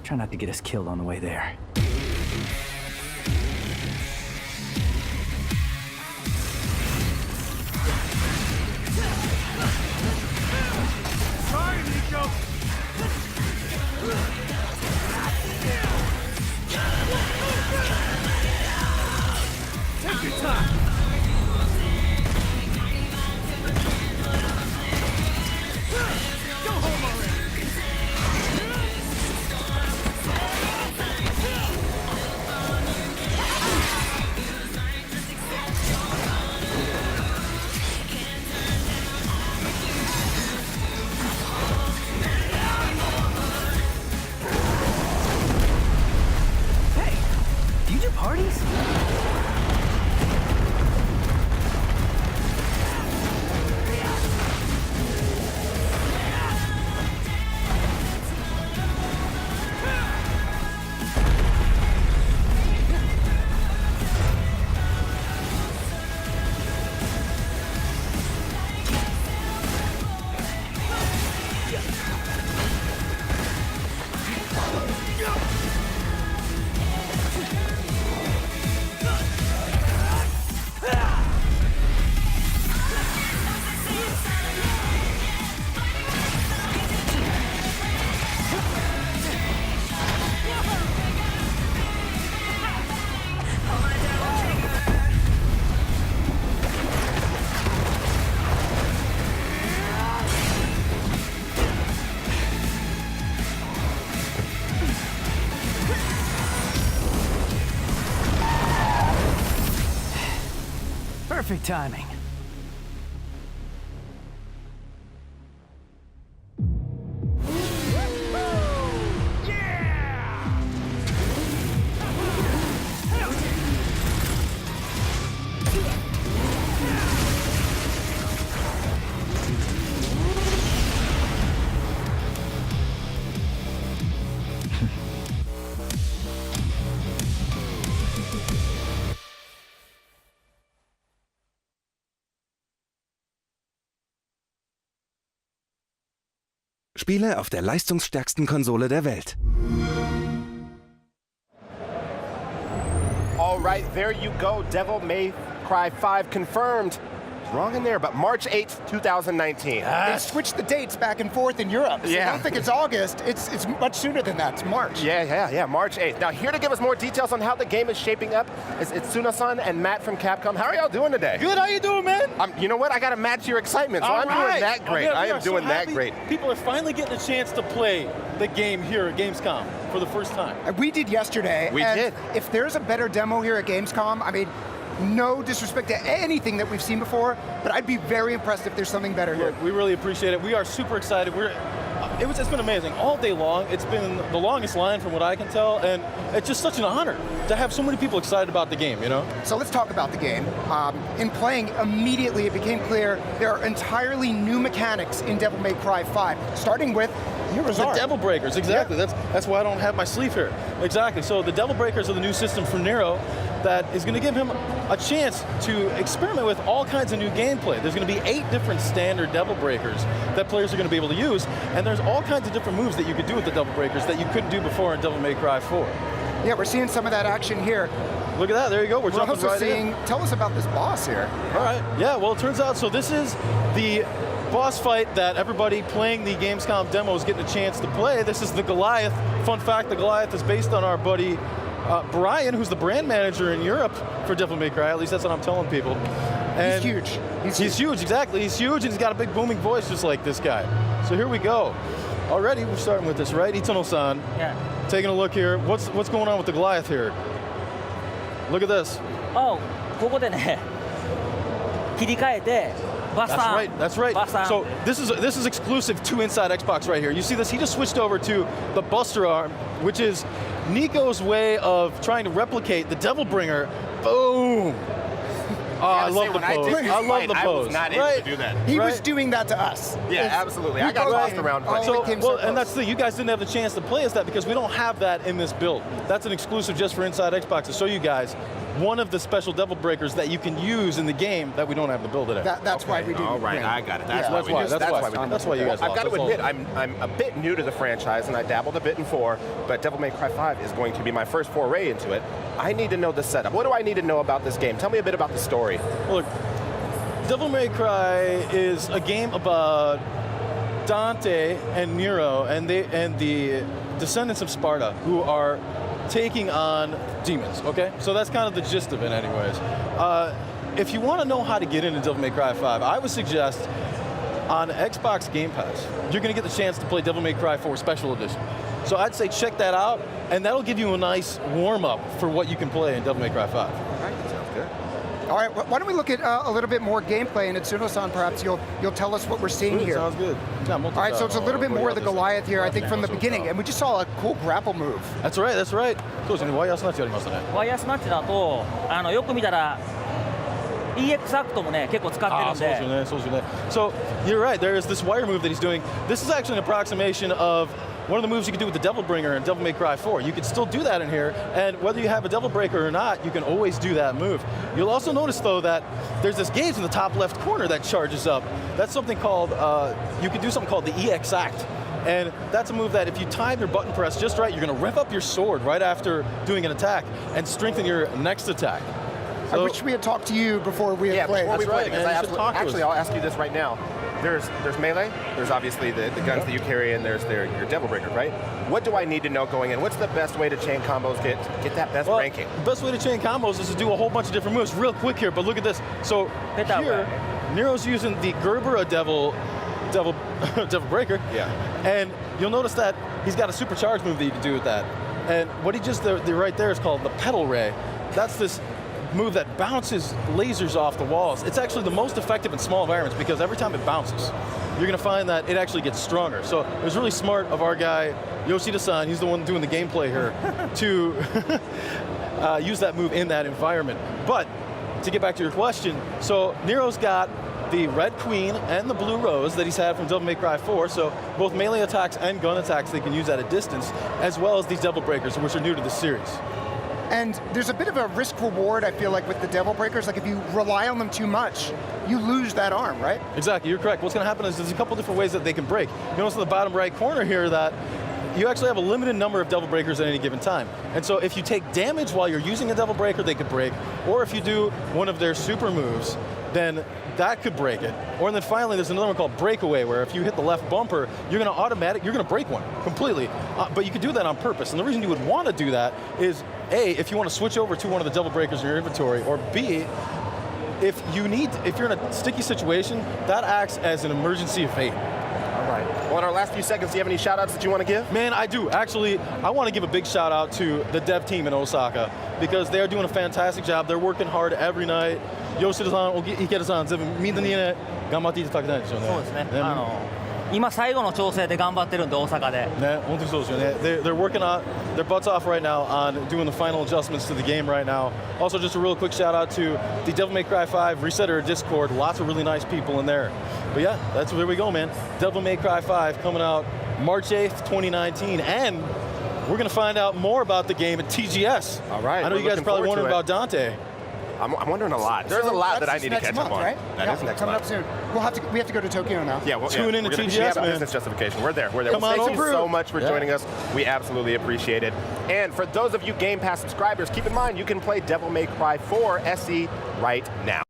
Try not to get us killed on the way there. Sorry, Nico. Take your time. Go home already. Hey, do you do parties? Perfect timing. Spiele auf der leistungsstärksten Konsole der Welt. All right, there you go. Devil May Cry 5 confirmed. Wrong in there, but March 8th, 2019. They switched the dates back and forth in Europe. So Yeah. I don't think it's August. It's much sooner than that. It's March. Yeah, March 8th. Now, here to give us more details on how the game is shaping up is Itsuna-san and Matt from Capcom. How are y'all doing today? Good, how you doing, man? You know what? I got to match your excitement, so All I'm right. doing that great. We I am are so doing that happy great. People are finally getting a chance to play the game here at Gamescom for the first time. We did yesterday. We and did. If there's a better demo here at Gamescom, I mean, no disrespect to anything that we've seen before, but I'd be very impressed if there's something better here. We really appreciate it. We are super excited. It's been amazing. All day long, it's been the longest line from what I can tell, and it's just such an honor to have so many people excited about the game, you know? So let's talk about the game. In playing, immediately it became clear there are entirely new mechanics in Devil May Cry 5, starting with The Devil Breakers, exactly. Yeah. That's why I don't have my sleeve here. Exactly. So the Devil Breakers are the new system for Nero that is going to give him a chance to experiment with all kinds of new gameplay. There's going to be 8 different standard Devil Breakers that players are going to be able to use, and there's all kinds of different moves that you could do with the Devil Breakers that you couldn't do before in Devil May Cry 4. Yeah, we're seeing some of that action here. Look at that, there you go, we're jumping also right seeing, in. tell us about this boss here. All right, yeah, well it turns out, so this is the boss fight that everybody playing the Gamescom demo is getting a chance to play. This is the Goliath. Fun fact, the Goliath is based on our buddy Brian, who's the brand manager in Europe for Devil May Cry, at least that's what I'm telling people. And he's huge. He's huge, exactly. He's huge and he's got a big booming voice just like this guy. So here we go. Already we're starting with this, right? Itano-san. Yeah. Taking a look here. What's going on with the Goliath here? Look at this. Oh, ここでね、切り替えて、バサン。 That's right. Basan. So this is exclusive to Inside Xbox right here. You see this? He just switched over to the Buster Arm, which is Nico's way of trying to replicate the Devil Bringer. Boom! Oh, I love the when I pose. did this I love fight, the I was pose. not able Right. to do that. He Right. was doing that to us. Yeah, It's- absolutely. we I got both tossed came- around. oh, quite we So, came so well, and close. that's the thing. You guys didn't have the chance to play as that because we don't have that in this build. That's an exclusive just for Inside Xbox to show you guys one of the special devil breakers that you can use in the game that we don't have in the build today. That's why we did. All right, win. I got it. That's Yeah. why That's we why. did. That's why. we did. That's why you guys I've lost. got to That's all. admit, I'm a bit new to the franchise, and I dabbled a bit in 4, but Devil May Cry 5 is going to be my first foray into it. I need to know the setup. What do I need to know about this game? Tell me a bit about the story. Well, look, Devil May Cry is a game about Dante and Nero and the descendants of Sparta who are taking on demons, okay? So that's kind of the gist of it anyways. If you want to know how to get into Devil May Cry 5, I would suggest on Xbox Game Pass, you're going to get the chance to play Devil May Cry 4 Special Edition. So I'd say check that out, and that'll give you a nice warm-up for what you can play in Devil May Cry 5. All right, sounds good. All right, why don't we look at a little bit more gameplay, and Itsuno-san, perhaps you'll tell us what we're seeing here. Sounds good. All right, so it's a little bit more of the Goliath here, I think, from the beginning, and we just saw a cool grapple move. That's right, that's right. そうですね、ワイヤースナッチやりましたね。ワイヤースナッチだとよく見たら EX アクトもね結構使ってるんで。そうですよね、そうですよね。So you're right. There is this wire move that he's doing. This is actually an approximation of one of the moves you can do with the Devil Bringer in Devil May Cry 4. You can still do that in here, and whether you have a Devil Breaker or not, you can always do that move. You'll also notice, though, that there's this gauge in the top left corner that charges up. That's something called, you can do something called the EX Act. And that's a move that if you time your button press just right, you're going to rev up your sword right after doing an attack and strengthen your next attack. I wish we had talked to you before we had played. Before we That's play, right, because man. I You should talk to actually, us. I'll ask you this right now. There's melee, there's obviously the guns that you carry, and there's your Devil Breaker, right? What do I need to know going in? What's the best way to chain combos, get that best ranking? The best way to chain combos is to do a whole bunch of different moves. Real quick here, but look at this. So Hit that here, Nero's using the Gerbera Devil Breaker. Yeah. And you'll notice that he's got a supercharged move that you can do with that. And what he just did right there is called the Pedal Ray. That's this move that bounces lasers off the walls. It's actually the most effective in small environments because every time it bounces, you're going to find that it actually gets stronger. So it was really smart of our guy, Yoshida-san, he's the one doing the gameplay here, to use that move in that environment. But to get back to your question, so Nero's got the Red Queen and the Blue Rose that he's had from Devil May Cry 4, so both melee attacks and gun attacks they can use at a distance, as well as these Devil Breakers, which are new to the series. And there's a bit of a risk reward, I feel like, with the Devil Breakers. Like if you rely on them too much, you lose that arm, right? Exactly, you're correct. What's going to happen is there's a couple different ways that they can break. You notice in the bottom right corner here that you actually have a limited number of Devil Breakers at any given time. And so if you take damage while you're using a Devil Breaker, they could break. Or if you do one of their super moves, then that could break it. Or then finally, there's another one called Breakaway, where if you hit the left bumper, you're going to break one completely. But you could do that on purpose. And the reason you would want to do that is, A, if you want to switch over to one of the Devil Breakers in your inventory, or B, if you're in a sticky situation, that acts as an emergency evade. All right. Well, in our last few seconds, do you have any shout-outs that you want to give? Man, I do. Actually, I want to give a big shout out to the dev team in Osaka because they are doing a fantastic job. They're working hard every night. Yoshida-san, Ikeda-san, みんなにね、頑張っていただきたいんですよね。そうですね。今最後の調整で頑張ってるんで大阪で。ね、本当にそうですよね。They're working on their butts off right now on doing the final adjustments to the game right now. Also, just a real quick shout out to the Devil May Cry 5 Resetter Discord. Lots of really nice people in there. But yeah, that's where we go, man. Devil May Cry 5 coming out March 8th, 2019, and we're gonna find out more about the game at TGS. All right. I know you guys are probably wondering about Dante. I'm wondering a lot. There's a lot that I need to catch up on. Right? That is next coming month. up soon. We have to go to Tokyo now. Yeah, well, Tune in to we TGS, have a man. business justification. We're there. Come Well, on thank you over. so much for joining us. We absolutely appreciate it. And for those of you Game Pass subscribers, keep in mind you can play Devil May Cry 4 SE right now.